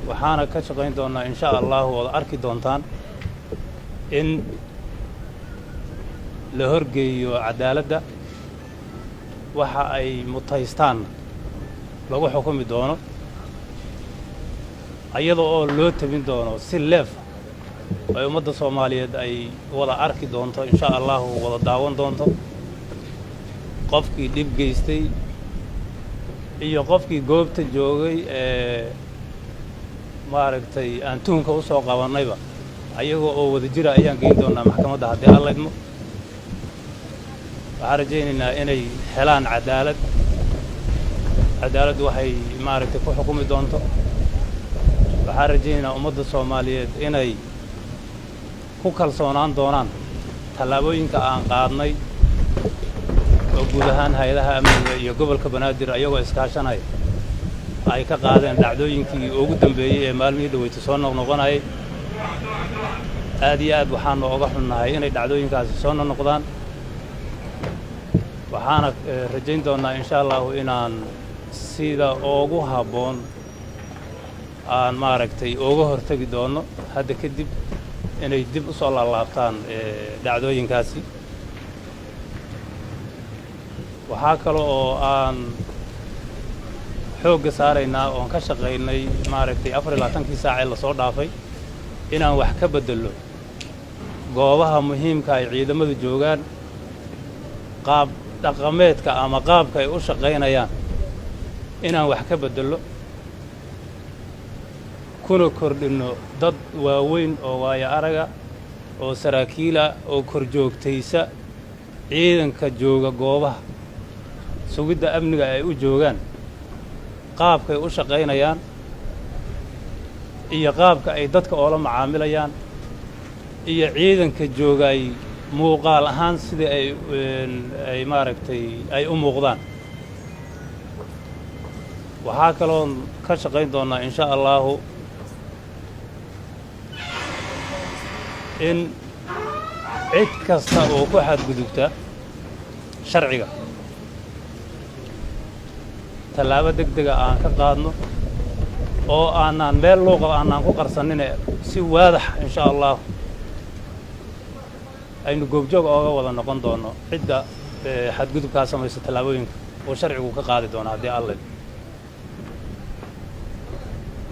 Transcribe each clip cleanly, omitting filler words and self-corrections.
waxaana ka shaqayn doonaa insha Allah wada arki doontaan in la horgeeyo cadaaladda waxa ay mutaystaan lagu xukumi doono ayadoo oo loo tabin doono si leef ay ummadda Soomaaliyeed ay wada arki doonto insha Allah wada daawan doonto qofkii dib geystay iyo qofkii goobta joogay maaragtay aan tuunka u soo qabanayba ayagoo oo wada jira ayaan geyn doonaa maxkamadda haddii alla idmo waxaan rajaynaynaa inay helaan cadaalad waxay maaragtay ku xukumi doonto waxaan rajaynaynaa ummadda Soomaaliyeed inay ku kalsoonaan doonaan tallaabooyinka aan qaadnay oo guud ahaan hay'adaha amniga iyo gobolka Banaadir ayagoo iskaashanaya ay ka qaadeen dhacdooyinkii ugu dambeeyay ee maalmihii dhaweeyay soo noqnoqonayay aad iyo aad waxaan uga xunnahay inay dhacdooyinkaasi soo noqdaan waxaana rajayn doonaa insha Allah inaan sida ugu haboon aan maaragtay uga hortagi doono hadda kadib inay dib u soo laabtaan dhacdooyinkaasi waxaa kale oo aan xoogga saaraynaa oo ka shaqaynay maaragtay 24 saac ee la soo dhaafay inaan wax ka bedelo goobaha muhiimka ay ciidamadu joogaan qaab dhaqameedka ama qaabka ay u shaqaynayaan inaan wax ka bedelo kuna kordhino dad waaweyn oo waaya araga oo saraakiila oo kor joogtaysa ciidanka jooga goobaha sugidda amniga ay u joogaan qaabkay u shaqaynayaan iyo qaabka ay dadka oo la macaamilayaan iyo ciidanka joogay muuqaal ahaan sidii ay maaragtay ay u muuqdaan waxaa kaloo ka shaqayn doonaa insha Allah in cid kasta oo ku xadgudubta sharciga tallaabo degdeg ah aan ka qaadno oo aanan meel luuqa aanan ku qarsanin si waadax insha Allah aynu goobjoog ooga wada noqon doono cidda xadgudubka samaysa tallaabooyinka oo sharcigu ka qaadi doona haddii alla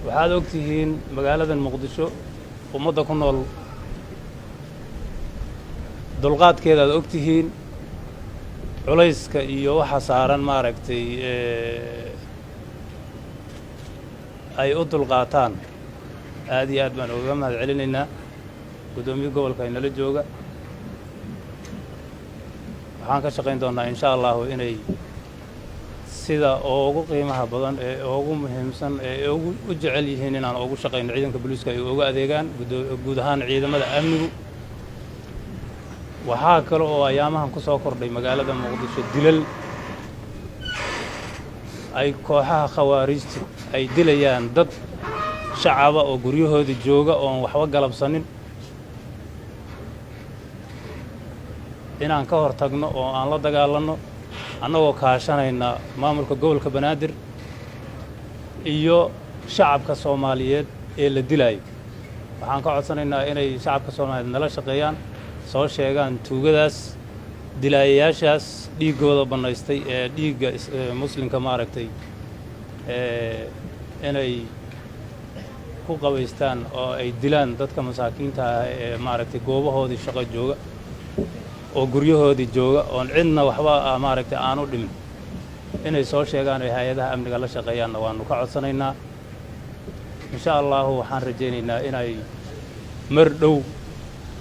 waxaad ogtihiin magaalada Muqdisho ummadda ku nool dulqaadkeeda aad ogtihiin culayska iyo waxa saaran maaragtay ay u dulqaataan aad iyo aad baan uga mahad celinaynaa gudoomiye gobolka inala jooga waxaan ka shaqayn doonaa insha Allah inay sida ugu qiimaha badan ee ugu muhiimsan ee ugu jecel yihiin inaan ugu shaqayno ciidanka booliska ay uga adeegaan guud ahaan ciidamada amnigu waxaa kale oo ayaamahan ku soo kordhay magaalada Muqdisho dilal ay kooxaha khawaarijta ay dilayaan dad shacab oo guryahooda jooga oo waxba galabsanin inaan ka hortagno oo aan la dagaalano annagoo kaashanayna maamulka gobolka Banaadir iyo shacabka Soomaaliyeed ee la dilayo waxaan ka codsanaynaa inay shacabka Soomaaliyeed nala shaqeeyaan soo sheegaan tuugadaas dilaayaashaas dhiigooda banaystay ee dhiigga muslimka maaragtay inay ku qabaystaan oo ay dilaan dadka masaakiinta ah ee maaragtay goobahoodii shaqo jooga oo guryahoodii jooga oo cidna waxba maaragtay aan u dhimin inay soo sheegaan ay hay'adaha amniga la shaqeeyaan waanu ka codsanaynaa insha Allah waxaan rajaynaynaa inay mar dhow